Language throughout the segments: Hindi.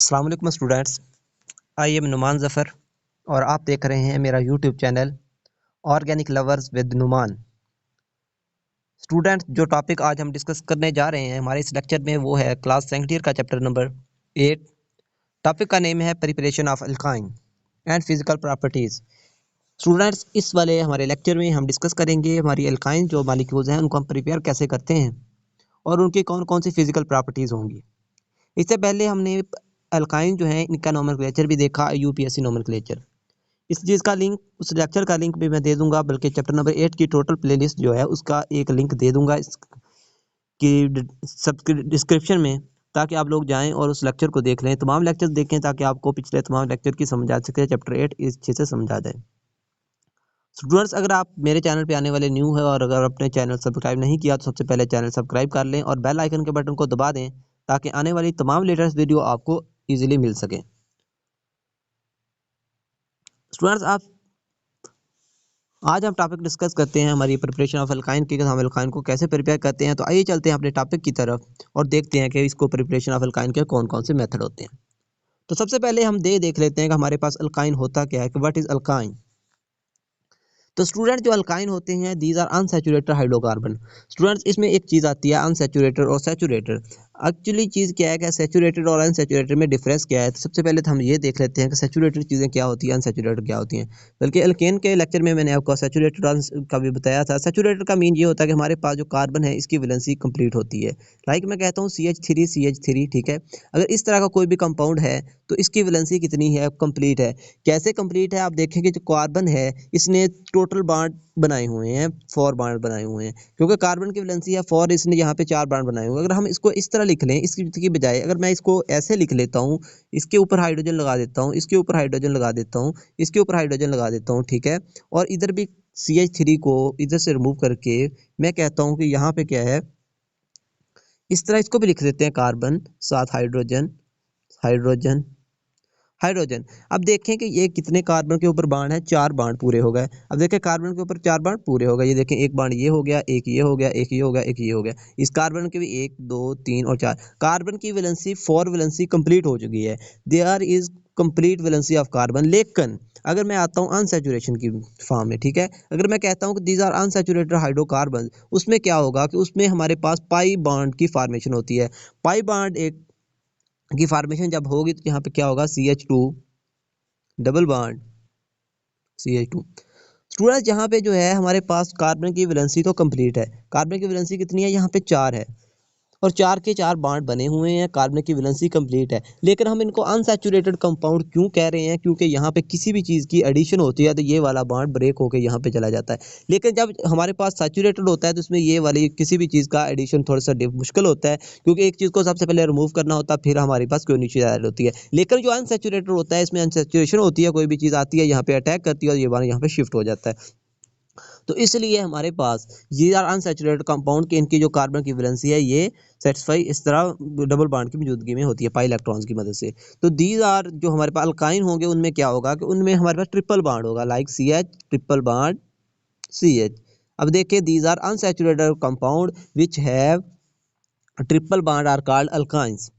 अस्सलाम वालेकुम students. I am Numan Zafar और आप देख रहे हैं मेरा YouTube channel organic lovers with Numan. Students, जो टॉपिक आज हम डिस्कस करने जा रहे हैं हमारे इस लेक्चर में वो है क्लास सेकंड ईयर का चैप्टर नंबर 8। टॉपिक का नेम है preparation of alkyne and physical properties. Students, इस वाले हमारे लेक्चर में हम डिस्कस करेंगे हमारी अल्काइन जो मॉलिक्यूल्स हैं उनको हम प्रिपेयर कैसे करते हैं और उनकी कौन कौन सी फिजिकल प्रॉपर्टीज़ होंगी। इससे पहले हमने अल्काइन जो है इनका नोमेनक्लेचर भी देखा, यूपीएससी नोमेनक्लेचर। इस चीज़ का लिंक, उस लेक्चर का लिंक भी मैं दे दूंगा, बल्कि चैप्टर नंबर 8 की टोटल प्लेलिस्ट जो है उसका एक लिंक दे दूंगा इसकी सब डिस्क्रिप्शन में, ताकि आप लोग जाएं और उस लेक्चर को देख लें, तमाम लेक्चर देखें, ताकि आपको पिछले तमाम लेक्चर की समझ आ सके, चैप्टर 8 इस अच्छे से समझा जाए। स्टूडेंट्स, अगर आप मेरे चैनल पे आने वाले न्यू है और अगर अपने चैनल सब्सक्राइब नहीं किया तो सबसे पहले चैनल सब्सक्राइब कर लें और बेल आइकन के बटन को दबा दें, ताकि आने वाली तमाम लेटेस्ट वीडियो आपको ईजिली मिल सके। स्टूडेंट्स, आज हम टॉपिक डिस्कस करते हैं हमारी प्रिपरेशन ऑफ अल्काइन की, हम अल्काइन को कैसे प्रिपेयर करते हैं। तो आइए चलते हैं अपने टॉपिक की तरफ और देखते हैं कि इसको प्रिपरेशन ऑफ अल्काइन के कौन कौन से मेथड होते हैं। तो सबसे पहले हम देख लेते हैं कि हमारे पास अल्काइन होता क्या है, कि व्हाट इज अल्काइन। तो स्टूडेंट, जो अल्काइन होते हैं these are unsaturated hydrocarbon. Students, इसमें एक चीज़ आती है अनसैचुरेटेड और सैचुरेटेड। एक्चुअली चीज़ क्या है कि सैचुरेटेड और अनसैचुरेटेड में डिफरेंस क्या है। तो सबसे पहले तो हम ये देख लेते हैं कि सैचुरेटेड चीज़ें क्या होती हैं, अनसैचुरेटेड क्या होती हैं। बल्कि अल्केन के लेक्चर में मैंने आपको सैचुरेटेड का भी बताया था। सैचुरेटेड का मीन ये होता है कि हमारे पास जो कार्बन है इसकी वैलेंसी कंप्लीट होती है। लाइक मैं कहता हूँ CH3 ठीक है। अगर इस तरह का कोई भी कंपाउंड है तो इसकी वैलेंसी कितनी है, कंप्लीट है। कैसे कंप्लीट है, आप देखेंगे जो कार्बन है इसने टोटल बांड बनाए हुए हैं, 4 बांड बनाए हुए हैं, क्योंकि कार्बन की वैलेंसी है 4, इसने यहाँ पे 4 बांड बनाए हुए हैं। अगर हम इसको इस तरह लिख लें, इसकी बजाय अगर मैं इसको ऐसे लिख लेता हूँ, इसके ऊपर हाइड्रोजन लगा देता हूँ, इसके ऊपर हाइड्रोजन लगा देता हूँ, इसके ऊपर हाइड्रोजन लगा देता हूँ, ठीक है। और इधर भी CH3 को इधर से रिमूव करके मैं कहता हूँ कि यहाँ पे क्या है, इस तरह इसको भी लिख देते हैं, कार्बन साथ हाइड्रोजन, हाइड्रोजन, हाइड्रोजन। अब देखें कि ये कितने कार्बन के ऊपर बाण है, 4 बाण पूरे हो गए। अब देखें कार्बन के ऊपर 4 बाण पूरे हो गए। ये देखें, एक बाण ये हो गया, एक ये हो गया, एक ये हो गया, एक ये हो गया। इस कार्बन के भी 1 2 3 और 4 कार्बन की वैलेंसी 4 वैलेंसी कंप्लीट हो चुकी है। There is complete valency of carbon. लेकिन अगर मैं आता हूँ अनसैचुरेशन की फॉर्म में, ठीक है, अगर मैं कहता हूँ कि दीज आर अनसैचुरेटेड हाइड्रोकार्बन, उसमें क्या होगा कि उसमें हमारे पास पाई बॉन्ड की फॉर्मेशन होती है। पाई बॉन्ड एक की फॉर्मेशन जब होगी तो यहाँ पे क्या होगा, CH2 double bond CH2। Students, यहाँ पे जो है हमारे पास कार्बन की वैलेंसी तो कंप्लीट है। कार्बन की वैलेंसी कितनी है, यहाँ पे 4 है और 4 के 4 बॉन्ड बने हुए हैं, कार्बन की वैलेंसी कंप्लीट है। लेकिन हम इनको अनसैचुरेटेड कंपाउंड क्यों कह रहे हैं, क्योंकि यहाँ पे किसी भी चीज़ की एडिशन होती है तो ये वाला बॉन्ड ब्रेक होकर यहाँ पे चला जाता है। लेकिन जब हमारे पास सैचुरेटेड होता है तो उसमें ये वाली किसी भी चीज़ का एडिशन थोड़ा सा मुश्किल होता है, क्योंकि एक चीज़ को सबसे पहले रिमूव करना होता है, फिर हमारे पास कोई नीचे ऐड होती है। लेकिन जो अनसैचुरेटेड होता है इसमें अनसैचुरेशन होती है, कोई भी चीज़ आती है यहाँ पे अटैक करती है और ये बॉन्ड यहाँ पे शिफ्ट हो जाता है। तो इसलिए हमारे पास ये आर अनसैचुरेटेड कंपाउंड की इनकी जो कार्बन की वैलेंसी है ये सेटिस्फाई इस तरह डबल बॉन्ड की मौजूदगी में होती है, पाई इलेक्ट्रॉन्स की मदद से। तो दीज आर जो हमारे पास अल्काइन होंगे उनमें क्या होगा कि उनमें हमारे पास ट्रिपल बॉन्ड होगा, like CH triple bond CH। अब देखिए, these are unsaturated compound which have triple bond are called alkynes.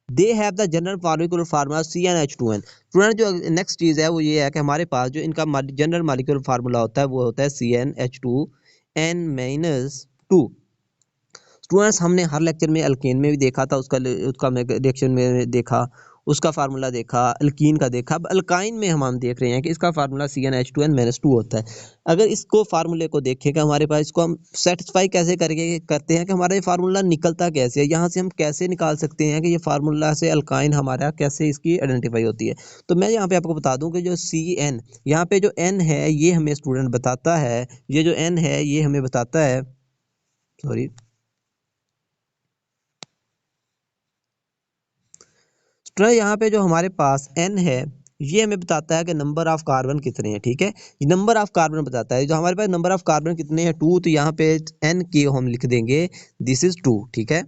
They have the general molecular formula CnH2n। Student, जो नेक्स्ट चीज़ है वो ये है कि हमारे पास जो इनका जनरल मॉलिक्यूलर फार्मूला होता है वो होता है CnH2n-2। स्टूडेंट्स, हमने हर लेक्चर में अल्केन में भी देखा था, उसका उसका रिएक्शन में देखा, उसका फार्मूला देखा, अल्कीन का देखा। अब अल्काइन में हम देख रहे हैं कि इसका फार्मूला CnH2n-2 होता है। अगर इसको फार्मूले को देखेगा हमारे पास, इसको हम सेटिस्फाई कैसे करते हैं कि हमारा ये फार्मूला निकलता कैसे है, यहाँ से हम कैसे निकाल सकते हैं कि ये फार्मूला से अल्काइन हमारा कैसे इसकी आइडेंटिफाई होती है। तो मैं यहाँ पे आपको बता दूं कि जो CN, यहाँ पे जो N है ये हमें स्टूडेंट बताता है, ये जो N है ये हमें बताता है, सॉरी स्टूडेंट, यहाँ पे जो हमारे पास N है ये हमें बताता है कि नंबर ऑफ कार्बन कितने हैं, ठीक है। ये नंबर ऑफ कार्बन बताता है, जो हमारे पास नंबर ऑफ कार्बन कितने हैं 2, तो यहाँ पे N की हम लिख देंगे दिस इज 2, ठीक है,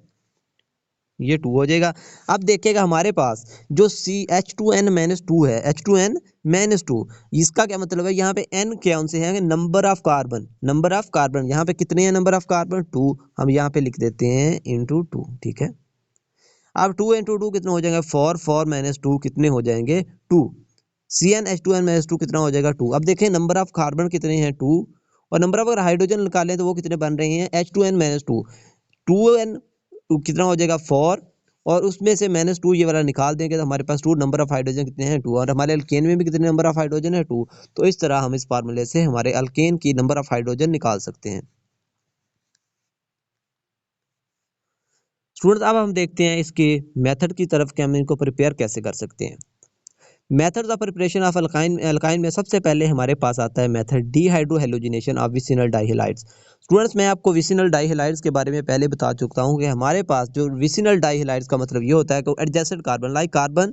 ये 2 हो जाएगा। अब देखिएगा हमारे पास जो H2n-2 है, H2n-2, इसका क्या मतलब है, यहाँ पे N कौन से हैं, number of carbon, number of carbon यहाँ पे कितने हैं, नंबर ऑफ कार्बन 2, हम यहाँ पे लिख देते हैं इंटू 2, ठीक है। अब 2 कितने हो जाएंगे, 4 माइनस 2 कितने हो जाएंगे 2, CnH2n माइनस 2 कितना हो जाएगा 2। अब देखें नंबर ऑफ कार्बन कितने हैं 2, और नंबर ऑफ अगर हाइड्रोजन निकालें तो वो कितने बन रहे हैं H2n माइनस 2, 2n कितना हो जाएगा 4, और उसमें से माइनस 2 ये वाला निकाल देंगे तो हमारे पास 2, नंबर ऑफ हाइड्रोजन कितने हैं 2, और हमारे अल्केन में भी कितने नंबर ऑफ हाइड्रोजन है 2। तो इस तरह हम इस फार्मूले से हमारे अल्केन की नंबर ऑफ हाइड्रोजन निकाल सकते हैं। स्टूडेंट्स अब हम देखते हैं इसके मेथड की तरफ कि हम इनको प्रिपेयर कैसे कर सकते हैं। Methods of preparation of alkyne में सबसे पहले हमारे पास आता है method dehydrohalogenation of vicinal dihalides. Students मैं आपको विसिनल डाइहैलाइड्स के बारे में पहले बता चुका हूं कि हमारे पास जो विसिनल डाइहैलाइड्स का मतलब ये होता है कि एडजेसेंट कार्बन लाइक कार्बन,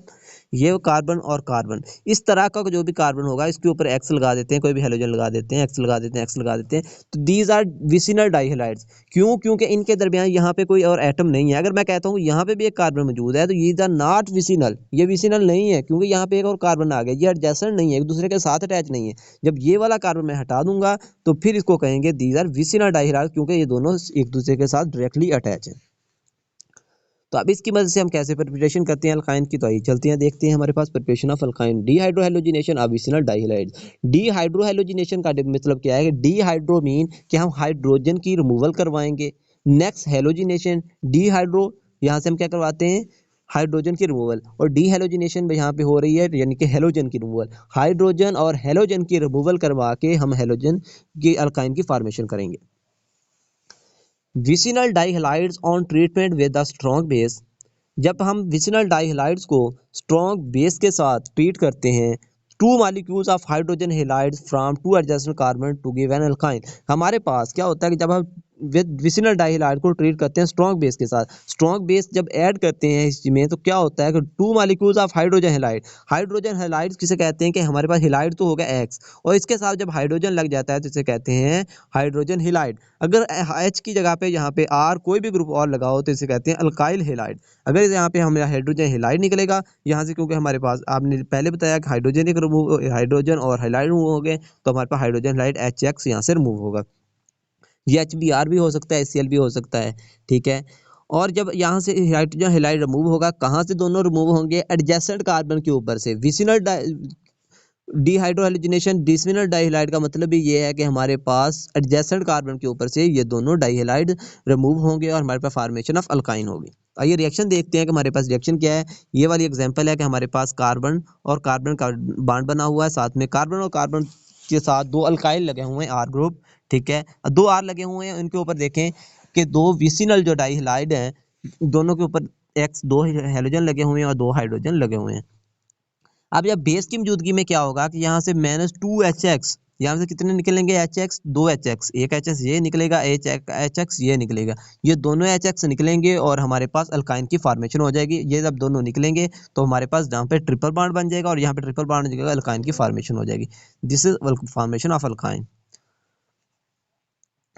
ये कार्बन और कार्बन, इस तरह का जो भी कार्बन होगा इसके ऊपर एक्स लगा देते हैं, कोई भी हेलोजन लगा देते हैं, एक्स लगा देते हैं, एक्स लगा देते हैं, तो दीज आर विसिनल डाइहैलाइड्स। क्यों? क्योंकि इनके दरमियान यहाँ पे कोई और एटम नहीं है। अगर मैं कहता हूँ यहाँ पे भी एक कार्बन मौजूद है तो ये आर नॉट विसिनल, ये विसिनल नहीं है, क्योंकि यहाँ पे एक और कार्बन आ गया, ये एडजेसेंट नहीं है, एक दूसरे के साथ अटैच नहीं है। जब ये वाला कार्बन मैं हटा दूंगा तो फिर इसको कहेंगे दीज आर विसिनल डाइहैलाइड्स, क्योंकि ये दोनों एक दूसरे के साथ डायरेक्टली अटैच है। तो अब इसकी मदद से हम कैसे प्रिपरेशन करते हैं अल्काइन की, तो आइए चलते हैं देखते हैं हमारे पास preparation of alkyne dehydrohalogenation of vicinal dihalides. Dehydrohalogenation का मतलब क्या है कि डीहाइड्रो मीन कि हम हाइड्रोजन की रिमूवल करवाएंगे। नेक्स्ट हेलोजिनेशन, डीहाइड्रो यहाँ से हम क्या करवाते हैं हाइड्रोजन की रिमूवल, और डीहेलोजिनेशन यहाँ पे हो रही है यानी कि हेलोजन की रिमूवल। हाइड्रोजन और हेलोजन की रिमूवल करवा के हम हेलोजन की अल्काइन की फॉर्मेशन करेंगे। Vicinal dihalides on treatment with the strong base, जब हम विसिनल डाइहैलाइड्स को स्ट्रॉन्ग बेस के साथ ट्रीट करते हैं, two molecules of hydrogen halides from two adjacent carbon to give an alkyne. हमारे पास क्या होता है कि जब हम विसिनल डाइहैलाइड को ट्रीट करते हैं स्ट्रॉन्ग बेस के साथ, स्ट्रॉन्ग बेस जब ऐड करते हैं इसमें तो क्या होता है कि to molecules of hydrogen halide, hydrogen halide किसे कहते हैं कि हमारे पास हैलाइड तो होगा एक्स, और इसके साथ जब हाइड्रोजन लग जाता है तो इसे कहते हैं हाइड्रोजन हैलाइड। अगर एच की जगह पे यहाँ पे आर कोई भी ग्रुप और लगाओ तो इसे कहते हैं अल्काइल हैलाइड। अगर यहाँ पे हमें हाइड्रोजन हैलाइड निकलेगा यहाँ से, क्योंकि हमारे पास आपने पहले बताया कि हाइड्रोजन एक रिमूव, हाइड्रोजन और हैलाइड रिमूव हो गए, तो हमारे पास हाइड्रोजन हैलाइड एच एक्स यहाँ से रिमूव होगा। ये HBr भी हो सकता है, HCl भी हो सकता है, ठीक है। और जब यहाँ से हाइड्रोजन हैलाइड रिमूव होगा, कहाँ से दोनों रिमूव होंगे एडजेसेंट कार्बन के ऊपर से। विसिनल डीहाइड्रोहेलोजिनेशन विसिनल डाइहैलाइड का मतलब भी ये है कि हमारे पास एडजेसेंट कार्बन के ऊपर से ये दोनों डाइहैलाइड रिमूव होंगे और हमारे पास फॉर्मेशन ऑफ अल्काइन होगी। आइए रिएक्शन देखते हैं कि हमारे पास रिएक्शन क्या है। ये वाली एग्जांपल है कि हमारे पास कार्बन और कार्बन का बॉन्ड बना हुआ है, साथ में कार्बन और कार्बन के साथ दो अल्काइल लगे हुए हैं आर ग्रुप, ठीक है, दो आर लगे हुए हैं। उनके ऊपर देखें कि दो विसिनल जो डाइहैलाइड हैं दोनों के ऊपर एक्स दो हेलोजन लगे हुए हैं और दो हाइड्रोजन लगे हुए हैं। अब जब बेस की मौजूदगी में क्या होगा कि यहाँ से -2HX, यहाँ से कितने निकलेंगे HX, 2HX, एक HX ये निकलेगा, HX ये निकलेगा, ये दोनों HX निकलेंगे और हमारे पास अल्काइन की फॉर्मेशन हो जाएगी। ये जब दोनों निकलेंगे तो हमारे पास जहाँ पे ट्रिपल बॉन्ड बन जाएगा और यहाँ पे ट्रिपल बॉन्ड हो जाएगा, अल्काइन की फॉर्मेशन हो जाएगी। This is formation of alkyne.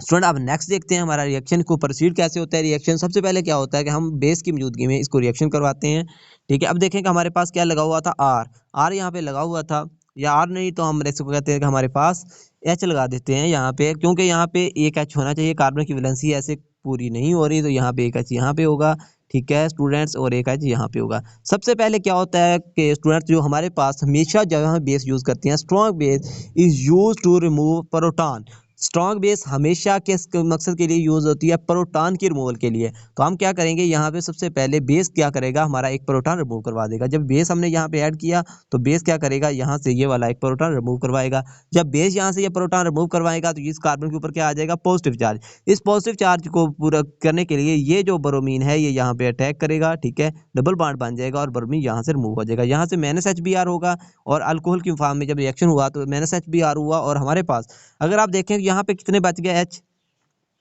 Student अब नेक्स्ट देखते हैं हमारा रिएक्शन को प्रोसीड कैसे होता है। रिएक्शन सबसे पहले क्या होता है कि हम बेस की मौजूदगी में इसको रिएक्शन करवाते हैं, ठीक है। अब देखें कि हमारे पास क्या लगा हुआ था आर यहाँ पे लगा हुआ था, या आर नहीं तो हम इसको कहते हैं कि हमारे पास एच लगा देते हैं यहाँ पे, क्योंकि यहाँ पे एक एच होना चाहिए, कार्बन की वैलेंसी ऐसे पूरी नहीं हो रही तो यहाँ पे एक एच यहाँ पे होगा, ठीक है स्टूडेंट्स, और एक एच यहाँ पे होगा। सबसे पहले क्या होता है कि स्टूडेंट्स जो हमारे पास हमेशा जब हम बेस यूज करते हैं strong base is use to remove proton. Strong base हमेशा किस मकसद के लिए यूज होती है, प्रोटॉन की रिमूवल के लिए। तो हम क्या करेंगे यहाँ पे सबसे पहले बेस क्या करेगा हमारा एक प्रोटॉन रिमूव करवा देगा। जब बेस हमने यहाँ पे ऐड किया तो बेस क्या करेगा यहाँ से ये वाला एक प्रोटॉन रिमूव करवाएगा। जब बेस यहाँ से ये प्रोटॉन रिमूव करवाएगा तो इस कार्बन के ऊपर क्या आ जाएगा पॉजिटिव चार्ज। इस पॉजिटिव चार्ज को पूरा करने के लिए ये जो ब्रोमीन है ये यहाँ पे अटैक करेगा, ठीक है, डबल बॉन्ड बन जाएगा और ब्रोमीन यहाँ से रिमूव हो जाएगा। यहाँ से -HBr होगा और अल्कोहल की फॉर्म में जब रिएक्शन हुआ तो -HBr हुआ और हमारे पास अगर आप देखें यहाँ पे कितने बच गए एच,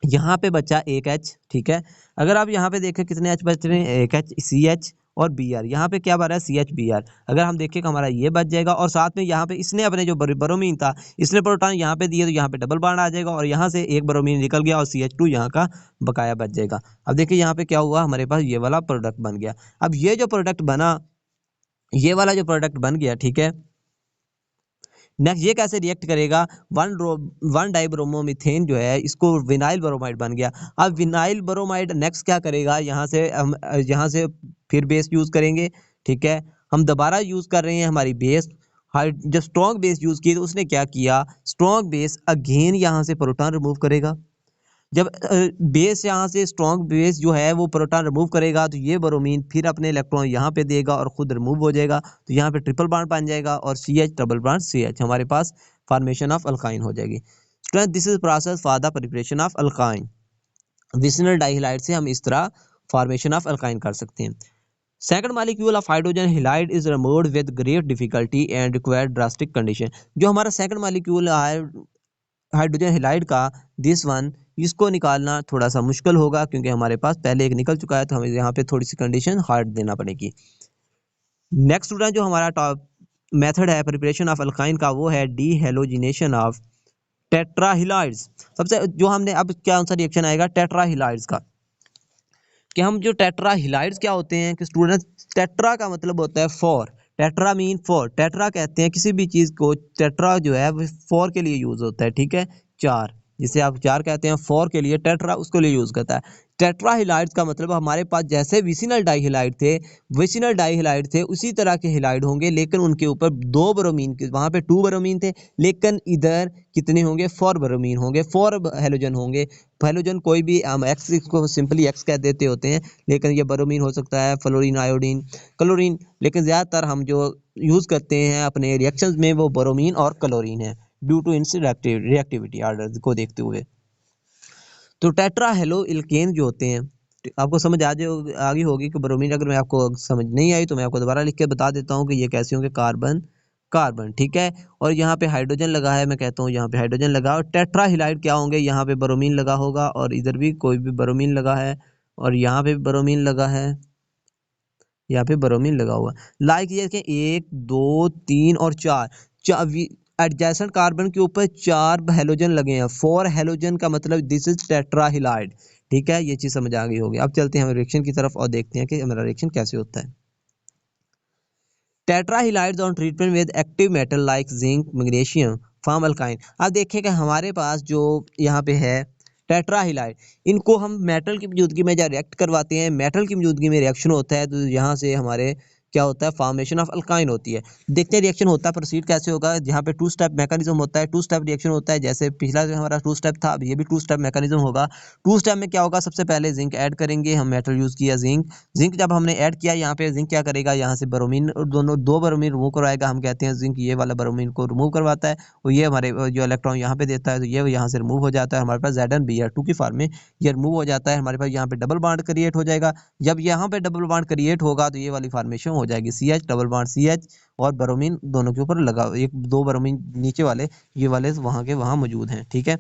यहाँ पे बचा एक एच, ठीक है। अगर आप यहाँ पे देखें कितने एच बच रहे हैं, एक एच, सी एच और बी आर, यहाँ पे क्या बन रहा है CHBr। अगर हम देखें कि हमारा ये बच जाएगा और साथ में यहाँ पे इसने अपने जो ब्रोमीन था इसने प्रोटॉन यहाँ पे दिए तो यहाँ पे डबल बॉन्ड आ जाएगा और यहाँ से एक ब्रोमीन निकल गया और CH2 यहाँ का बकाया बच जाएगा। अब देखिए यहाँ पे क्या हुआ, हमारे पास ये वाला प्रोडक्ट बन गया। अब ये जो प्रोडक्ट बना, ये वाला जो प्रोडक्ट बन गया, ठीक है, नेक्स्ट ये कैसे रिएक्ट करेगा, वन डाइब्रोमोमीथेन जो है इसको विनाइल ब्रोमाइड बन गया। अब विनाइल ब्रोमाइड नेक्स्ट क्या करेगा, यहाँ से फिर बेस यूज़ करेंगे, ठीक है। हम दोबारा यूज़ कर रहे हैं हमारी बेस, जब स्ट्रॉन्ग बेस यूज़ की तो उसने क्या किया, स्ट्रॉन्ग बेस अगेन यहाँ से प्रोटॉन रिमूव करेगा। जब बेस यहाँ से स्ट्रॉन्ग बेस जो है वो प्रोटॉन रिमूव करेगा तो ये ब्रोमीन फिर अपने इलेक्ट्रॉन यहाँ पे देगा और खुद रिमूव हो जाएगा, तो यहाँ पे ट्रिपल बॉन्ड बन जाएगा और CH डबल बॉन्ड CH हमारे पास फॉर्मेशन ऑफ अल्काइन हो जाएगी। Student this is process for the preparation of alkyne. Vicinal dihalide से हम इस तरह फॉर्मेशन ऑफ अल्काइन कर सकते हैं। Second molecule of hydrogen halide is removed with great difficulty and required drastic condition. जो हमारा सेकंड मॉलिक्यूल हाइड्रोजन हैलाइड का दिस वन, इसको निकालना थोड़ा सा मुश्किल होगा क्योंकि हमारे पास पहले एक निकल चुका है, तो हमें यहाँ पे थोड़ी सी कंडीशन हार्ड देना पड़ेगी। नेक्स्ट स्टूडेंट जो हमारा टॉप मेथड है प्रिपरेशन ऑफ अल्काइन का वो है डी हेलोजिनेशन ऑफ टेट्राहिलाइड्स। सबसे जो हमने अब क्या सा रिएक्शन आएगा टेट्राहिलाइड्स का, कि हम जो टेट्राहिलाइड्स क्या होते हैं कि स्टूडेंट, टेट्रा का मतलब होता है four, tetra mean four, tetra कहते हैं किसी भी चीज़ को, टेट्रा जो है वो फोर के लिए यूज़ होता है, ठीक है, चार, जिसे आप चार कहते हैं, फोर के लिए टेट्रा उसके लिए यूज़ करता है। टेट्राहिलाइड्स का मतलब हमारे पास जैसे विसिनल डाइहिलाइड थे उसी तरह के हिलाइड होंगे, लेकिन उनके ऊपर दो ब्रोमीन के, वहाँ पे 2 ब्रोमीन थे, लेकिन इधर कितने होंगे, 4 ब्रोमीन होंगे, 4 हेलोजन होंगे। हेलोजन कोई भी हम एक्स को सिंपली एक्स कह देते होते हैं, लेकिन ये ब्रोमीन हो सकता है, फ्लोरीन, आयोडीन, क्लोरीन, लेकिन ज़्यादातर हम जो यूज़ करते हैं अपने रिएक्शंस में वो ब्रोमीन और क्लोरीन है ड्यू टू इनसे रिएक्टिविटी ऑर्डर को देखते हुए। तो टेट्रा हेलो इल्केन जो होते हैं, आपको समझ आ गई होगी कि ब्रोमीन, अगर मैं आपको समझ नहीं आई तो मैं आपको दोबारा लिख के बता देता हूँ कि ये कैसे होंगे, कार्बन कार्बन, ठीक है, और यहाँ पे हाइड्रोजन लगा है, मैं कहता हूँ यहाँ पे हाइड्रोजन लगा, और टेट्रा हिलाइड क्या होंगे, यहाँ पे ब्रोमीन लगा होगा और इधर भी कोई भी ब्रोमीन लगा है और यहाँ पे भी ब्रोमीन लगा है, यहाँ पे ब्रोमीन लगा हुआ, लाइक ये देखें 1 2 3 और 4 एडजेसेंट कार्बन के ऊपर 4 हेलोजन लगे हैं, 4 हेलोजन का मतलब दिस इज टेट्राहिलाइड, ठीक है, ये चीज समझ आ गई होगी। अब चलते हैं हम रिएक्शन की तरफ और देखते हैं कि हमारा रिएक्शन कैसे होता है। Tetrahalides on treatment with active metal like zinc magnesium form alkyne. अब देखिए कि हमारे पास जो यहाँ पे है टेट्राहिलाइड, इनको हम मेटल की मौजूदगी में जब रिएक्ट करवाते हैं, मेटल की मौजूदगी में रिएक्शन होता है, तो यहाँ से हमारे क्या होता है, फॉर्मेशन ऑफ अल्काइन होती है। देखते हैं रिएक्शन होता है, प्रोसीड कैसे होगा। यहाँ पे 2 स्टेप मैकेनिज्म होता है, 2 स्टेप रिएक्शन होता है, जैसे पिछला जो हमारा 2 स्टेप था, अब ये भी 2 स्टेप मैकेनिज्म होगा। 2 स्टेप में क्या होगा, सबसे पहले जिंक ऐड करेंगे, हम मेटल यूज़ किया जिंक जब हमने ऐड किया, यहाँ पे जिंक क्या करेगा, यहाँ से ब्रोमीन, दोनों 2 ब्रोमीन रिमूव करवाएगा, हम कहते हैं जिंक ये वाला ब्रोमीन को रिमूव करवाता है और ये हमारे जो इलेक्ट्रॉन यहाँ पे देता है, तो ये यहाँ से रिमूव हो जाता है, हमारे पास ZnBr2 की फॉर्म में ये रिमूव हो जाता है, हमारे पास यहाँ पे डबल बॉन्ड क्रिएट हो जाएगा। जब यहाँ पे डबल बॉन्ड क्रिएट होगा तो ये वाली फॉर्मेशन हो जाएगी CH डबल बॉन्ड CH, और ब्रोमीन दोनों के ऊपर लगा, एक 2 ब्रोमीन नीचे वाले ये वाले वहाँ के वहाँ मौजूद हैं, ठीक है।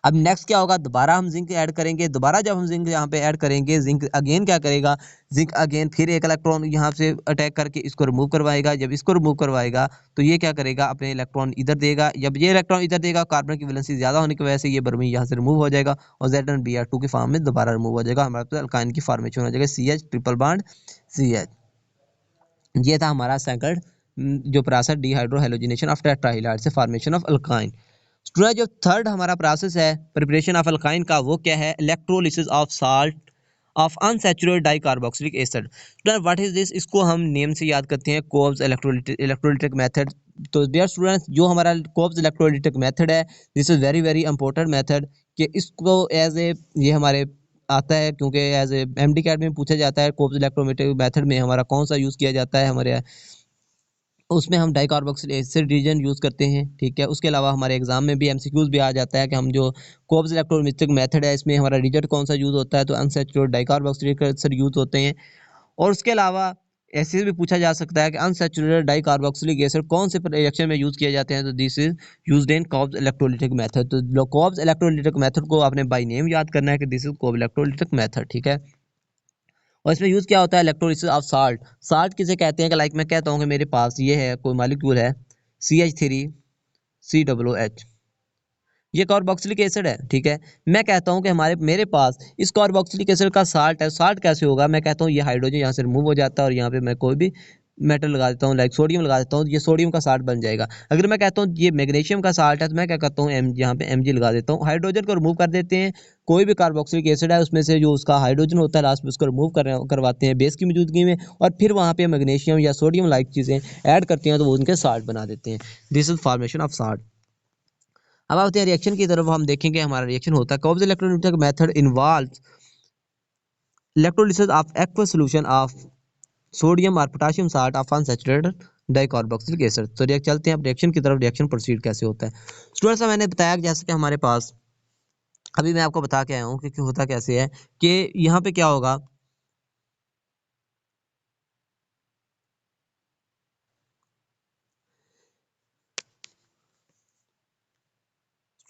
अब नेक्स्ट क्या होगा, दोबारा हम जिंक ऐड करेंगे, दोबारा जब हम जिंक यहाँ पे ऐड करेंगे, जिंक अगेन क्या करेगा, जिंक अगेन फिर एक इलेक्ट्रॉन यहाँ से अटैक करके इसको रिमूव करवाएगा। जब इसको रिमूव करवाएगा तो ये क्या करेगा, अपने इलेक्ट्रॉन इधर देगा, जब ये इलेक्ट्रॉन इधर देगा, कार्बन की वैलेंसी ज्यादा होने की वजह से ये ब्रोमीन यहाँ से रिमूव हो जाएगा और ZnBr2 की फॉर्म में दोबारा रिमूव हो जाएगा, हमारे पास अल्काइन की फॉर्मेशन हो जाएगा CH ट्रिपल बॉन्ड CH। ये था हमारा सेकंड जो प्रोसेस डिहाइड्रो हेलोजिनेशन ऑफ टेट्राहिलाइड से फॉर्मेशन ऑफ अल्काइन। स्टूडेंट जो थर्ड हमारा प्रोसेस है प्रिपरेशन ऑफ अल्काइन का, वो क्या है, electrolysis of salt of unsaturated dicarboxylic acid. Student what is this, इसको हम नेम से याद करते हैं कोब्स इलेक्ट्रोलिटिक मेथड। तो डियर स्टूडेंट्स जो हमारा कोब्स इलेक्ट्रोलिटिक मेथड है, this is very very important method, कि इसको एज ए ये हमारे आता है क्योंकि एज ए MD कैट में पूछा जाता है, कोब्स इलेक्ट्रोलिटिक मेथड में हमारा कौन सा यूज़ किया जाता है, हमारे उसमें हम डाइकार्बोक्सिलिक एसिड रीजन यूज़ करते हैं, ठीक है। उसके अलावा हमारे एग्जाम में भी MCQs भी आ जाता है कि हम जो कोब्स इलेक्ट्रोलिटिक मेथड है इसमें हमारा रीजन कौन सा यूज़ होता है, तो अनसैचुरेटेड डाइकार्बोक्सिलिक एसिड यूज़ होते हैं। और उसके अलावा ऐसे भी पूछा जा सकता है कि अनसैचुरेटेड डाइकार्बोक्सिलिक एसिड कौन से रिएक्शन में यूज़ किए जाते हैं, तो this is used in Kolbe's electrolytic method. तो कोब्स इलेक्ट्रोलिटिक मेथड को आपने बाय नेम याद करना है कि दिस इज कोब्स इलेक्ट्रोलिटिक मेथड, ठीक है। और इसमें यूज़ क्या होता है, इलेक्ट्रोलिसिस ऑफ साल्ट। साल्ट किसे कहते हैं कि लाइक मैं कहता हूँ कि मेरे पास ये है कोई मॉलिक्यूल है CH3COOH, ये कार्बोक्सिलिक एसिड है, ठीक है। मैं कहता हूँ कि मेरे पास इस कार्बोक्सिलिक एसिड का साल्ट है, साल्ट कैसे होगा, मैं कहता हूँ ये हाइड्रोजन यहाँ से रिमूव हो जाता है और यहाँ पे मैं कोई भी मेटल लगा देता हूँ, लाइक सोडियम लगा देता हूँ, ये सोडियम का साल्ट बन जाएगा। अगर मैं कहता हूँ ये मैग्नीशियम का साल्ट है तो मैं क्या करता हूँ, यहाँ पे Mg लगा देता हूँ। हाइड्रोजन को रिमूव कर देते हैं, कोई भी कार्बोक्सिलिक एसिड है उसमें से जो उसका हाइड्रोजन होता है लास्ट में उसको रिमूव करवाते हैं बेस की मौजूदगी में, और फिर वहाँ पे मैग्नीशियम या सोडियम लाइक चीज़ें ऐड करते हैं तो वो उनके साल्ट बना देते हैं। This is formation of salt. अब आते हैं रिएक्शन की तरफ, हम देखेंगे हमारा रिएक्शन होता है Kolbe's electrolytic method involves electrolysis of aqueous solution of sodium और potassium salt of unsaturated dicarboxylic acid. तो रिएक्ट चलते हैं अब रिएक्शन की तरफ, रिएक्शन प्रोसीड कैसे होता है। स्टूडेंट्स मैंने बताया कि जैसे कि हमारे पास अभी मैं आपको बता के आया हूँ कि होता कैसे है कि यहाँ पे क्या होगा,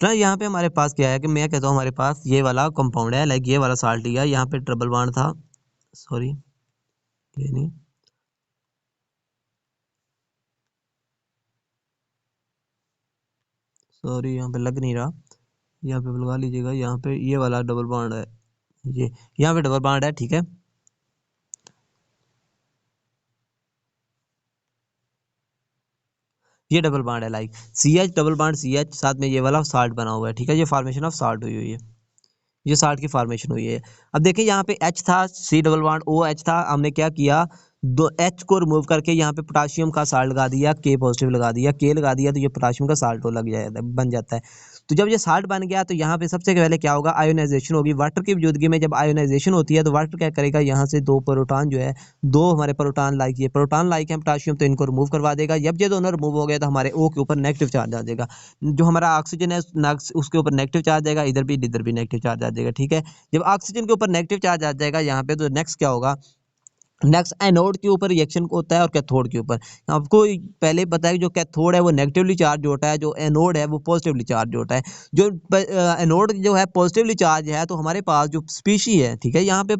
यहाँ पे हमारे पास क्या है कि मैं कहता हूँ हमारे पास ये वाला कंपाउंड है, लाइक ये वाला साल्ट लिया, यहाँ पे ट्रिपल बॉन्ड था, सॉरी ये नहीं, सॉरी यहाँ पे लग नहीं रहा, यहाँ पे लगा लीजिएगा, यहाँ पे ये वाला डबल बॉन्ड है, ये यहाँ पे डबल बॉन्ड है, ठीक है। ये डबल बॉन्ड है, like CH double bond CH, साथ में ये वाला साल्ट बना हुआ है, ठीक है। ये फॉर्मेशन ऑफ साल्ट हुई हुई है, ये साल्ट की फॉर्मेशन हुई है। अब देखिए यहाँ पे H था, C डबल बॉन्ड OH था, हमने क्या किया, दो H को रिमूव करके यहाँ पे पोटाशियम का साल्ट लगा दिया, K पॉजिटिव लगा दिया, K लगा दिया तो ये पोटाशियम का साल्ट लग जाता है, बन जाता है। तो जब ये साल्ट बन गया तो यहाँ पे सबसे पहले क्या होगा, आयोनाइजेशन होगी वाटर की मौजूदगी में। जब आयोनाइजेशन होती है तो वाटर क्या करेगा, यहाँ से दो प्रोटॉन जो है, दो हमारे प्रोटॉन लाइक ये प्रोटॉन लाइक है पोटाशियम, तो इनको रिमूव करवा देगा। जब ये दोनों रिमूव हो गए तो हमारे O के ऊपर नेगेटिव चार्ज आ जाएगा, जो हमारा ऑक्सीजन है उसके ऊपर नेगेटिव चार्ज आएगा, इधर भी नेगेटिव चार्ज आ जाएगा, ठीक है। जब ऑक्सीजन के ऊपर नेगेटिव चार्ज आ जाएगा यहाँ पे, तो नेक्स्ट क्या होगा, नेक्स्ट एनोड के ऊपर रिएक्शन होता है और कैथोड के ऊपर। आपको पहले पता है कि जो कैथोड है वो नेगेटिवली चार्ज होता है, जो एनोड है वो पॉजिटिवली चार्ज होता है। जो एनोड जो है पॉजिटिवली चार्ज है, तो हमारे पास जो स्पीशी है, ठीक है, यहाँ पे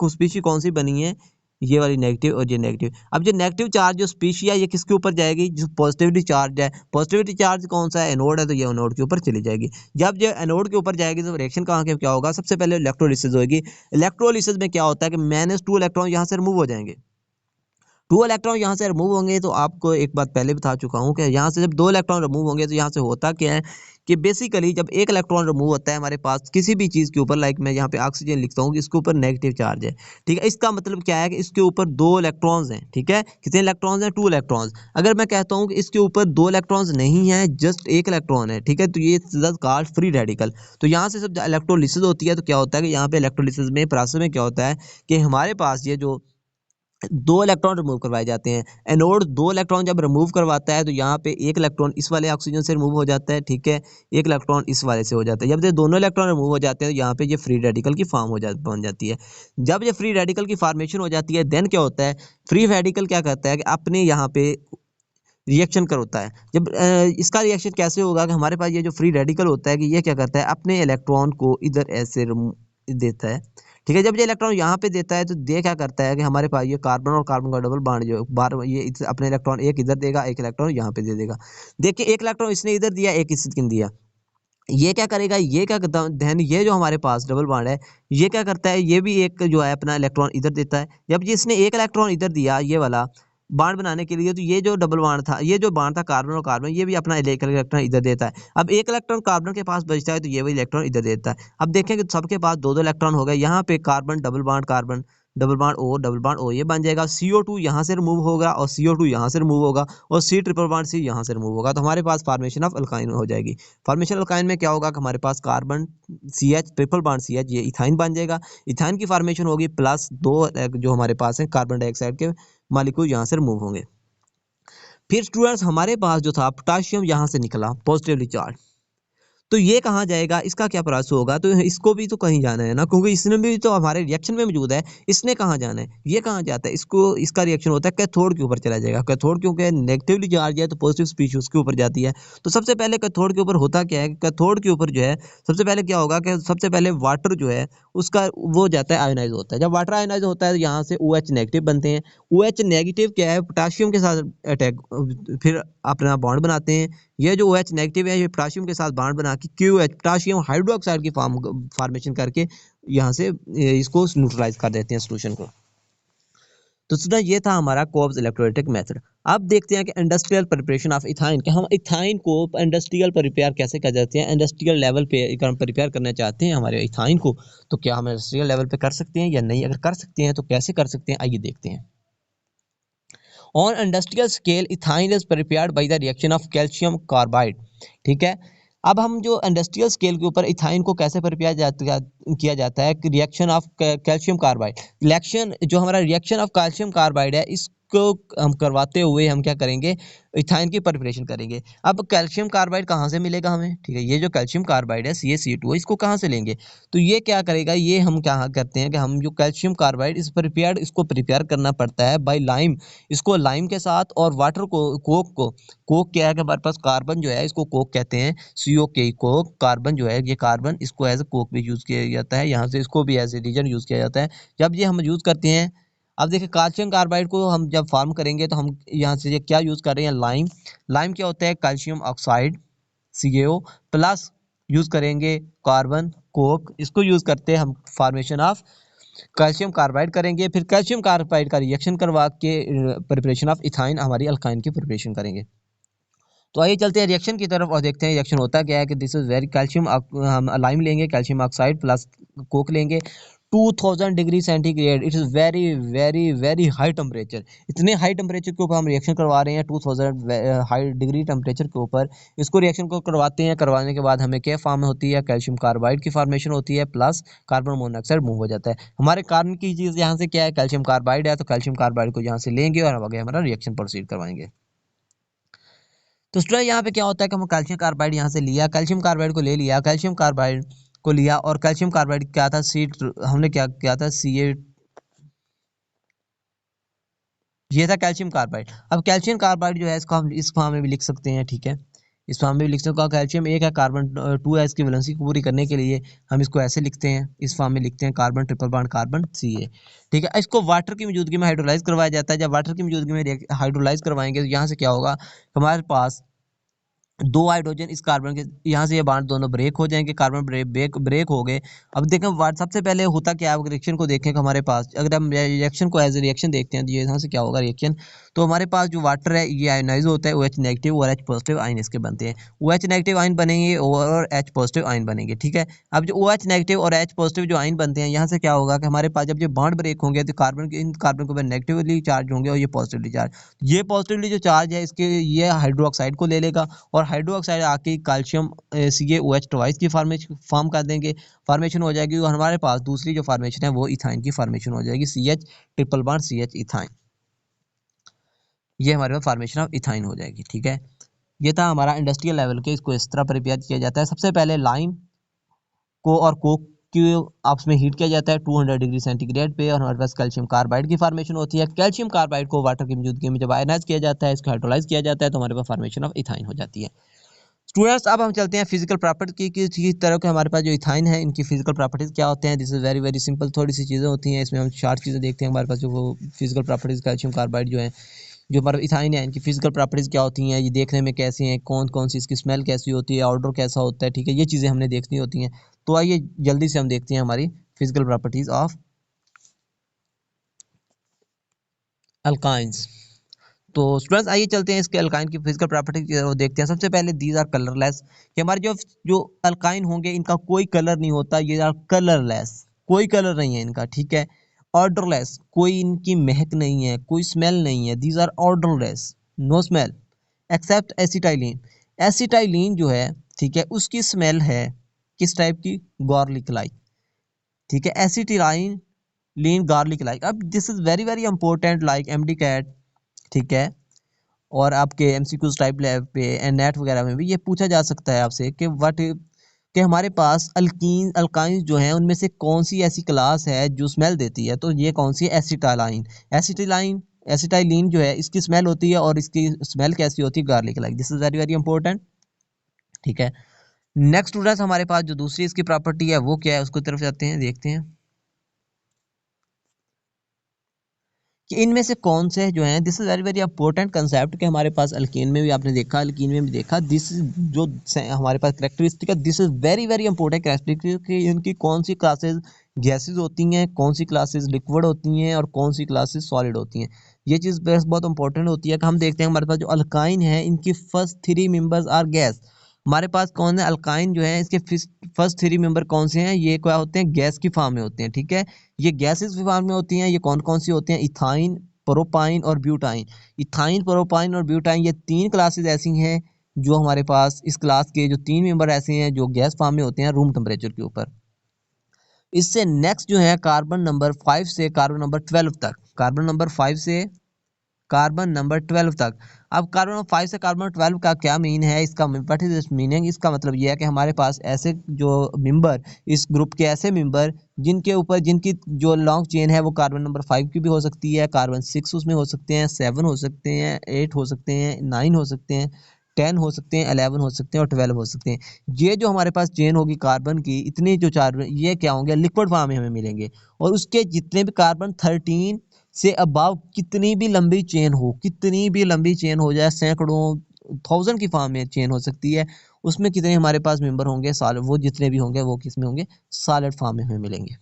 स्पीशी कौन सी बनी है, ये वाली नेगेटिव और ये नेगेटिव। अब जो नेगेटिव चार्ज जो स्पीशी है ये किसके ऊपर जाएगी, जो पॉजिटिवली चार्ज है, पॉजिटिविटी चार्ज कौन सा है, एनोड है, तो ये एनोड के ऊपर चली जाएगी। जब ये एनोड के ऊपर जाएगी तो रिएक्शन कहाँ के क्या होगा, सबसे पहले इलेक्ट्रोलिसिस होगी। इलेक्ट्रोलिसिस में क्या होता है कि -2 इलेक्ट्रॉन यहाँ से रिमूव हो जाएंगे। 2 इलेक्ट्रॉन यहाँ से रिमूव होंगे, तो आपको एक बात पहले बता चुका हूँ कि यहाँ से जब 2 इलेक्ट्रॉन रिमूव होंगे तो यहाँ से होता क्या है कि बेसिकली जब एक इलेक्ट्रॉन रिमूव होता है हमारे पास किसी भी चीज़ के ऊपर, लाइक मैं यहाँ पे ऑक्सीजन लिखता हूँ कि इसके ऊपर नेगेटिव चार्ज है, ठीक है। इसका मतलब क्या है कि इसके ऊपर 2 इलेक्ट्रॉन्स हैं, ठीक है। कितने इलेक्ट्रॉन्स हैं, 2 इलेक्ट्रॉन्स। अगर मैं कहता हूँ कि इसके ऊपर 2 इलेक्ट्रॉन्स नहीं है, जस्ट एक इलेक्ट्रॉन है, ठीक है, तो ये कॉल्ड फ्री रेडिकल। तो यहाँ से जब इलेक्ट्रोलिसिस होती है तो क्या होता है कि यहाँ पे इलेक्ट्रोलिसिस में प्रोसेस में क्या होता है कि हमारे पास ये जो 2 इलेक्ट्रॉन रिमूव करवाए जाते हैं। एनोड 2 इलेक्ट्रॉन जब रिमूव करवाता है तो यहाँ पे एक इलेक्ट्रॉन इस वाले ऑक्सीजन से रिमूव हो जाता है, ठीक है, एक इलेक्ट्रॉन इस वाले से हो जाता है। जब ये दोनों इलेक्ट्रॉन रिमूव हो जाते हैं तो यहाँ पे ये फ्री रेडिकल की फॉर्म बन जाती है। जब ये फ्री रेडिकल की फॉर्मेशन हो जाती है देन क्या होता है, फ्री रेडिकल क्या करता है कि अपने यहाँ पे रिएक्शन कर होता है। जब इसका रिएक्शन कैसे होगा कि हमारे पास ये जो फ्री रेडिकल होता है कि ये क्या करता है, अपने इलेक्ट्रॉन को इधर ऐसे देता है, ठीक है। जब ये इलेक्ट्रॉन यहाँ पे देता है तो ये क्या करता है कि हमारे पास ये कार्बन और कार्बन का डबल बॉन्ड जो बार ये अपने इलेक्ट्रॉन एक इधर देगा, एक इलेक्ट्रॉन यहाँ पे दे देगा। देखिए एक इलेक्ट्रॉन इसने इधर दिया, एक इसने दिया, ये क्या करेगा, ये क्या करता है, ये जो हमारे पास डबल बॉन्ड है ये क्या करता है, ये भी एक जो है अपना इलेक्ट्रॉन इधर देता है। जब ये इसने एक इलेक्ट्रॉन इधर दिया ये वाला बॉन्ड बनाने के लिए, तो ये जो डबल बॉन्ड था, ये जो बॉन्ड था कार्बन और कार्बन, ये भी अपना इलेक्ट्रॉन इधर देता है। अब एक इलेक्ट्रॉन कार्बन के पास बचता है तो ये भी इलेक्ट्रॉन इधर देता है। अब देखें कि सबके पास दो दो इलेक्ट्रॉन हो गए, यहाँ पे कार्बन डबल बॉन्ड ओ ये बन जाएगा। CO2 यहाँ से रिमूव होगा और CO2 यहाँ से रिमूव होगा और C ट्रिपल बॉन्ड C यहाँ से रिमूव होगा, तो हमारे पास फॉर्मेशन ऑफ अल्काइन हो जाएगी। फॉर्मेशन अल्काइन में क्या होगा कि हमारे पास carbon CH triple bond CH ये इथाइन बन जाएगा। इथाइन की फॉर्मेशन होगी प्लस दो जो हमारे पास है कार्बन डाइऑक्साइड के मॉलिक्यूल यहाँ से रिमूव होंगे। फिर स्टूडेंट्स हमारे पास जो था पोटाशियम यहाँ से निकला पॉजिटिवली चार्ज, तो ये कहाँ जाएगा, इसका क्या प्रोसेस होगा, तो इसको भी तो कहीं जाना है ना, क्योंकि इसने भी तो हमारे रिएक्शन में मौजूद है। इसने कहाँ जाना है, ये कहाँ जाता है, इसको इसका रिएक्शन होता है कैथोड के ऊपर चला जाएगा। कैथोड क्योंकि नेगेटिवली चार्ज है तो पॉजिटिव स्पीशीज उसके ऊपर जाती है। तो सबसे पहले कैथोड के ऊपर होता क्या है, कैथोड के ऊपर जो है सबसे पहले क्या होगा कि सबसे पहले वाटर जो है उसका वो जाता है आयोनाइज होता है। जब वाटर आयोनाइज होता है तो यहाँ से OH नेगेटिव बनते हैं। OH नेगेटिव क्या है, पोटाशियम के साथ अटैक फिर अपना बॉन्ड बनाते हैं। ये जो OH नेगेटिव है ये पोटाशियम के साथ बॉन्ड बना के QH पोटाशियम हाइड्रोक्साइड की फॉर्मेशन करके यहाँ से इसको न्यूट्रलाइज कर देते हैं सोल्यूशन को। तो स्टूडेंट ये था हमारा कोब्स इलेक्ट्रोलाइटिक मेथड। अब देखते हैं कि इंडस्ट्रियल प्रिपरेशन ऑफ इथाइन, कि हम इथाइन को इंडस्ट्रियल प्रिपेयर कैसे कर जाते हैं। इंडस्ट्रियल लेवल पे अगर हम प्रिपेयर करना चाहते हैं हमारे इथाइन को, तो क्या हम इंडस्ट्रियल लेवल पे कर सकते हैं या नहीं, अगर कर सकते हैं तो कैसे कर सकते हैं, आइए देखते हैं। On industrial scale ethyne is prepared by the reaction of calcium carbide. ठीक है, अब हम जो इंडस्ट्रियल स्केल के ऊपर इथाइन को कैसे प्रिपेयर किया जाता है, reaction of calcium carbide. Reaction जो हमारा रिएक्शन ऑफ कैल्शियम कार्बाइड है, इसको हम करवाते हुए हम क्या करेंगे, इथाइन की प्रिपरेशन करेंगे। अब कैल्शियम कार्बाइड कहाँ से मिलेगा हमें, ठीक है, ये जो कैल्शियम कार्बाइड है CaCO2, इसको कहाँ से लेंगे, तो ये क्या करेगा, ये हम क्या करते हैं कि हम जो कैल्शियम कार्बाइड इसको प्रिपेयर करना पड़ता है बाय लाइम, इसको लाइम के साथ और वाटर को, कोक क्या है कि हमारे पास कार्बन जो है इसको कोक कहते हैं, COK कोक, कार्बन जो है ये कार्बन, इसको एज ए कोक भी यूज़ किया जाता है, यहाँ से इसको भी एज ए रीजन यूज़ किया जाता है। जब ये हम यूज़ करते हैं, अब देखिए कैल्शियम कार्बाइड को हम जब फार्म करेंगे तो हम यहाँ से ये क्या यूज़ कर रहे हैं, लाइम। लाइम क्या होता है, calcium oxide CaO plus use करेंगे कार्बन कोक, इसको यूज़ करते हैं हम फॉर्मेशन ऑफ कैल्शियम कार्बाइड करेंगे। फिर कैल्शियम कार्बाइड का रिएक्शन करवा के प्रिपरेशन ऑफ इथाइन, हमारी अल्काइन की प्रिपरेशन करेंगे। तो आइए चलते हैं रिएक्शन की तरफ और देखते हैं रिएक्शन होता क्या है। कि दिस इज वेरी कैल्शियम, हम लाइम लेंगे, कैल्शियम ऑक्साइड प्लस कोक लेंगे, 2000 degree centigrade, it is very very very high temperature. इतने हाई टेम्परेचर के ऊपर हम रिएक्शन करवा रहे हैं, 2000 हाई डिग्री टेम्परेचर के ऊपर इसको रिएक्शन को करवाते हैं। करवाने के बाद हमें क्या फॉर्म होती है, कैल्शियम कार्बाइड की फॉर्मेशन होती है प्लस कार्बन मोनोऑक्साइड मूव हो जाता है। हमारे कार्बन की चीज़ यहाँ से क्या है, कैल्शियम कार्बाइड है, तो कैल्शियम कार्बाइड को यहाँ से लेंगे और आगे हमारा रिएक्शन प्रोसीड करवाएंगे। तो स्टूडेंट यहाँ पे क्या होता है कि हम कैल्शियम कार्बाइड यहाँ से लिया, कैल्शियम कार्बाइड को ले लिया, कैल्शियम कार्बाइड को लिया, और कैल्शियम कार्बाइड क्या था, हमने क्या किया था, ये था कैल्शियम कार्बाइड। अब कैल्शियम कार्बाइड जो है इसको हम इस फॉर्म में भी लिख सकते हैं, ठीक है, इस फॉर्म में भी लिख सकते हैं। कैल्शियम एक है, कार्बन 2 है, इसकी वैलेंसी को पूरी करने के लिए हम इसको ऐसे लिखते हैं, इस फॉर्म में लिखते हैं, carbon triple bond carbon Ca। ठीक है, इसको वाटर की मौजूदगी में हाइड्रोलाइज करवाया जाता है। जब वाटर की मौजूदगी में हाइड्रोलाइज करवाएंगे तो यहाँ से क्या होगा, हमारे पास 2 हाइड्रोजन इस कार्बन के, यहाँ से ये बॉन्ड दोनों ब्रेक हो जाएंगे, कार्बन ब्रेक हो गए। अब देखें सबसे पहले होता क्या है, रिएक्शन को देखें कि हमारे पास अगर हम रिएक्शन को एज ए रिएक्शन देखते हैं तो ये यहाँ से क्या होगा रिएक्शन, तो हमारे पास जो वाटर है ये आयनाइज होता है, OH नेगेटिव और H पॉजिटिव आयन इसके बनते हैं। OH नेगेटिव आयन बनेंगे और H पॉजिटिव आयन बनेंगे। ठीक है, अब जो OH नेगेटिव और H पॉजिटिव जो आयन बनते हैं, यहाँ से क्या होगा कि हमारे पास जब ये बॉन्ड ब्रेक होंगे तो इन कार्बन को नेगेटिवली चार्ज होंगे और ये पॉजिटिवली चार्ज, ये पॉजिटिवली जो चार्ज है इसके ये हाइड्रोक्साइड को ले लेगा और हाइड्रोक्साइड आके कैल्शियम CaOH ट्वाइस की फॉर्म कर देंगे, फॉर्मेशन हो जाएगी। और हमारे पास दूसरी जो फॉर्मेशन है वो इथाइन की फॉर्मेशन हो जाएगी, CH triple bond CH ethyne, ये हमारे पास फॉर्मेशन ऑफ इथाइन हो जाएगी। ठीक है, ये था हमारा इंडस्ट्रियल लेवल के, इसको इस तरह प्रिपेयर किया जाता है। सबसे पहले लाइम को और कोक की आपस में हीट किया जाता है 200 डिग्री सेंटीग्रेड पे और हमारे पास कैल्शियम कार्बाइड की फॉर्मेशन होती है। कैल्शियम कार्बाइड को वाटर की मौजूदगी में जब आयनाइज किया जाता है, इसको हाइड्रोलाइज किया जाता है, तो हमारे पास फॉर्मेशन ऑफ इथाइन हो जाती है। स्टूडेंट्स अब हम चलते हैं फिजिकल प्रॉपर्टी की किस तरह के हमारे पास जो इथाइन है इनकी फिजिकल प्रॉपर्टीज क्या होते हैं। This is very very simple, थोड़ी सी चीज़ें होती हैं इसमें, हम 4 चीज़ें देखते हैं हमारे पास जो फिजिकल प्रॉपर्टीज कैल्शियम कार्बाइड जो है, जो हमारा इथाइन है, इनकी फिजिकल प्रॉपर्टीज क्या होती हैं, ये देखने में कैसे हैं, कौन कौन सी इसकी स्मेल कैसी होती है, ऑर्डर कैसा होता है। ठीक है, ये चीज़ें हमने देखनी होती हैं। तो आइए जल्दी से हम देखते हैं हमारी फिजिकल प्रॉपर्टीज ऑफ अल्काइंस। तो स्टूडेंट्स आइए चलते हैं इसके अल्काइन की फिजिकल प्रॉपर्टी देखते हैं। सबसे पहले दीज आर कलरलेस, कि हमारे जो जो अल्काइन होंगे इनका कोई कलर नहीं होता, ये आर कलरलेस, कोई कलर नहीं है इनका। ठीक है, ऑर्डरलेस, कोई इनकी महक नहीं है, कोई स्मेल नहीं है, these are odourless, no smell except acetylene. Acetylene जो है, ठीक है, उसकी स्मेल है किस टाइप की, गार्लिक लाइक। ठीक है, एसिटाइलिन लीन गार्लिक लाइक। अब this is very very important like MD CAT, ठीक है, और आपके MCQs टाइप लैब पे एंड नेट वगैरह में भी ये पूछा जा सकता है आपसे कि व्हाट, कि हमारे पास अल्काइन जो हैं उनमें से कौन सी ऐसी क्लास है जो स्मेल देती है, तो ये कौन सी है, एसिटाइलिन जो है इसकी स्मेल होती है और इसकी स्मेल कैसी होती है, garlic like. This is very very important. ठीक है, नेक्स्ट स्टूडेंट्स हमारे पास जो दूसरी इसकी प्रॉपर्टी है वो क्या है, उसकी तरफ जाते हैं, देखते हैं कि इनमें से कौन से जो हैं, this is very very important concept, कि हमारे पास अल्कीन में भी आपने देखा, अल्कीन में भी देखा, दिस जो हमारे पास करेक्टरिस्टिक है, this is very very important characteristic कि इनकी कौन सी क्लासेज गैसेज होती हैं, कौन सी क्लासेस लिक्विड होती हैं और कौन सी क्लासेस सॉलिड होती हैं। ये चीज़ बस बहुत इंपॉर्टेंट होती है कि हम देखते हैं हमारे पास जो अल्काइन है इनकी फर्स्ट 3 मेंबर्स आर गैस। हमारे पास कौन है अल्काइन जो है इसके फर्स्ट 3 मेंबर कौन से हैं, ये क्या होते हैं, गैस की फॉर्म में होते हैं, ठीक है। ये गैसेज की फॉर्म में होती हैं। ये कौन कौन सी होती हैं, इथाइन, प्रोपाइन और ब्यूटाइन। इथाइन, प्रोपाइन और ब्यूटाइन ये 3 क्लासेस ऐसी हैं जो हमारे पास इस क्लास के जो 3 मेंबर ऐसे हैं जो गैस फॉर्म में होते हैं रूम टेम्परेचर के ऊपर। इससे नेक्स्ट जो है कार्बन नंबर 5 से कार्बन नंबर 12 तक, कार्बन नंबर 5 से कार्बन नंबर 12 तक। अब कार्बन नंबर 5 से कार्बन 12 का क्या मीन है, इसका व्हाट इज दिस मीनिंग, इसका मतलब ये है कि हमारे पास ऐसे जो मेंबर, इस ग्रुप के ऐसे मेंबर जिनके ऊपर जिनकी जो लॉन्ग चेन है वो कार्बन नंबर 5 की भी हो सकती है, कार्बन 6 उसमें हो सकते हैं, 7 हो सकते हैं, 8 हो सकते हैं, 9 हो सकते हैं, 10 हो सकते हैं, 11 हो सकते हैं और 12 हो सकते हैं। ये जो हमारे पास चेन होगी कार्बन की, इतने जो चार ये क्या होंगे, लिक्विड फॉर्म में हमें मिलेंगे। और उसके जितने भी कार्बन 13 से अबाव कितनी भी लंबी चेन हो, कितनी भी लंबी चेन हो जाए, सैकड़ों 1000 की फॉर्म में चेन हो सकती है, उसमें कितने हमारे पास मेंबर होंगे, साल वो जितने भी होंगे वो किस में होंगे, सॉलिड फॉर्म में हमें मिलेंगे।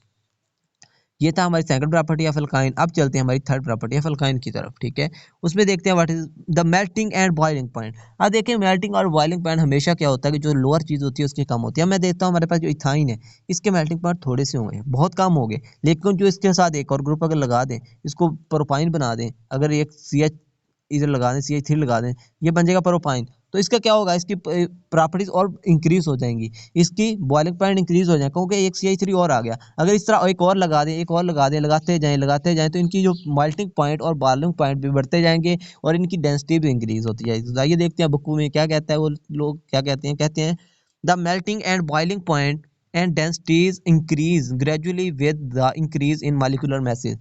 ये था हमारी सेकंड प्रॉपर्टी ऑफ अल्काइन। अब चलते हैं हमारी थर्ड प्रॉपर्टी ऑफ अल्काइन की तरफ, ठीक है। उसमें देखते हैं what is the melting and boiling point. अब देखिए मेल्टिंग और बॉइलिंग पॉइंट हमेशा क्या होता है कि जो लोअर चीज़ होती है उसकी कम होती है। मैं देखता हूँ हमारे पास जो इथाइन है इसके मेल्टिंग पॉइंट थोड़े से होंगे, बहुत कम हो गए, लेकिन जो इसके साथ एक और ग्रुप अगर लगा दें, इसको प्रोपाइन बना दें, अगर एक CH इधर लगा दें, CH3 लगा दें, ये बन जाएगा प्रोपाइन। तो इसका क्या होगा, इसकी प्रॉपर्टीज और इंक्रीज हो जाएंगी, इसकी बॉइलिंग पॉइंट इंक्रीज हो जाएगा क्योंकि एक CH3 और आ गया। अगर इस तरह एक और लगा दें, एक और लगा दें, लगाते जाएं तो इनकी जो मेल्टिंग पॉइंट और बॉइलिंग पॉइंट भी बढ़ते जाएंगे और इनकी डेंसिटी भी इंक्रीज होती जाएगी। तो आइए देखते हैं बुक में क्या कहता है, वो लोग क्या कहते हैं the melting and boiling point and densities increase gradually with the increase in molecular message.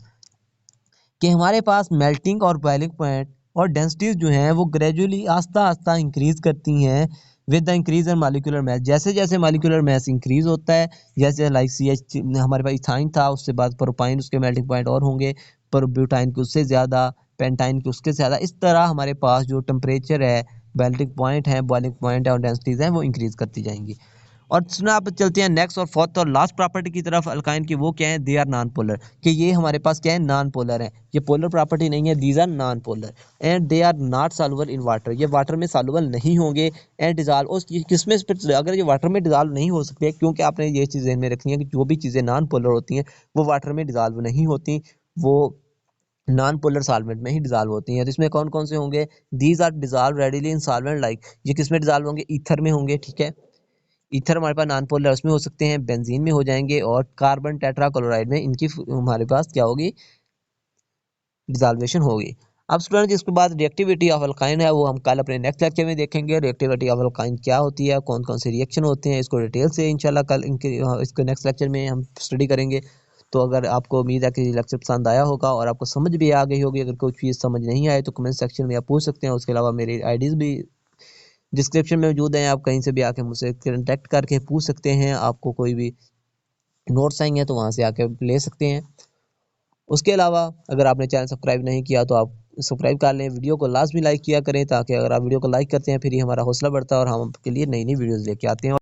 कि हमारे पास मेल्टिंग और बॉइलिंग पॉइंट और डेंसिटीज जो हैं वो ग्रेजुअली आस्ता आस्ता इंक्रीज करती हैं with the increase in molecular mass. जैसे जैसे मॉलिक्यूलर मैस इंक्रीज होता है, जैसे लाइक CH हमारे पास इथाइन था, उससे बाद प्रोपाइन, उसके मेल्टिंग पॉइंट और होंगे, पर ब्यूटाइन के उससे ज़्यादा, पेंटाइन के उसके ज़्यादा, इस तरह हमारे पास जो टेम्परेचर है, मेल्टिंग पॉइंट है, बॉइलिंग पॉइंट है और डेंसिटीज हैं वो इंक्रीज करती जाएंगी। और सुना आप चलते हैं नेक्स्ट और फोर्थ और लास्ट प्रॉपर्टी की तरफ अल्काइन की। वो क्या है, दे आर नॉन पोलर, कि ये हमारे पास क्या है, नॉन पोलर है। ये पोलर प्रॉपर्टी नहीं है, these are non polar and they are not soluble in water. ये वाटर में सॉल्युबल नहीं होंगे एंड डिजॉल्व, और किसमें अगर ये वाटर में डिजॉल्व नहीं हो सकते, क्योंकि आपने ये चीज़ ध्यान में रखनी है कि जो भी चीज़ें नॉन पोलर होती हैं वो वाटर में डिजॉल्व नहीं होती, वो नॉन पोलर सॉल्वेंट में ही डिजॉल्व होती हैं। तो इसमें कौन कौन से होंगे, these are dissolve readily in solvent, like ये किस में डिजॉल्व होंगे, ईथर में होंगे, ठीक है। ईथर हमारे पास नॉन पोलर उसमें हो सकते हैं, बेंजीन में हो जाएंगे और कार्बन टेट्राक्लोराइड में इनकी हमारे पास क्या होगी, डिसॉल्वेशन होगी। अब स्टूडेंट इसके बाद रिएक्टिविटी ऑफ अल्काइन है वो हम कल अपने नेक्स्ट लेक्चर में देखेंगे। रिएक्टिविटी ऑफ अल्काइन क्या होती है, कौन कौन से रिएक्शन होते हैं, इसको डिटेल से इंशाल्लाह कल इसको नेक्स्ट लेक्चर में हम स्टडी करेंगे। तो अगर आपको उम्मीद है कि लेक्चर पसंद आया होगा और आपको समझ भी आ गई होगी, अगर कोई चीज़ समझ नहीं आए तो कमेंट सेक्शन में आप पूछ सकते हैं। उसके अलावा मेरी आईडीज़ भी डिस्क्रिप्शन में मौजूद हैं, आप कहीं से भी आके मुझसे कॉन्टैक्ट करके पूछ सकते हैं। आपको कोई भी नोट्स चाहिए तो वहाँ से आके ले सकते हैं। उसके अलावा अगर आपने चैनल सब्सक्राइब नहीं किया तो आप सब्सक्राइब कर लें, वीडियो को लाजमी लाइक किया करें, ताकि अगर आप वीडियो को लाइक करते हैं फिर ही हमारा हौसला बढ़ता है और हम आपके लिए नई नई वीडियोज़ लेके आते हैं।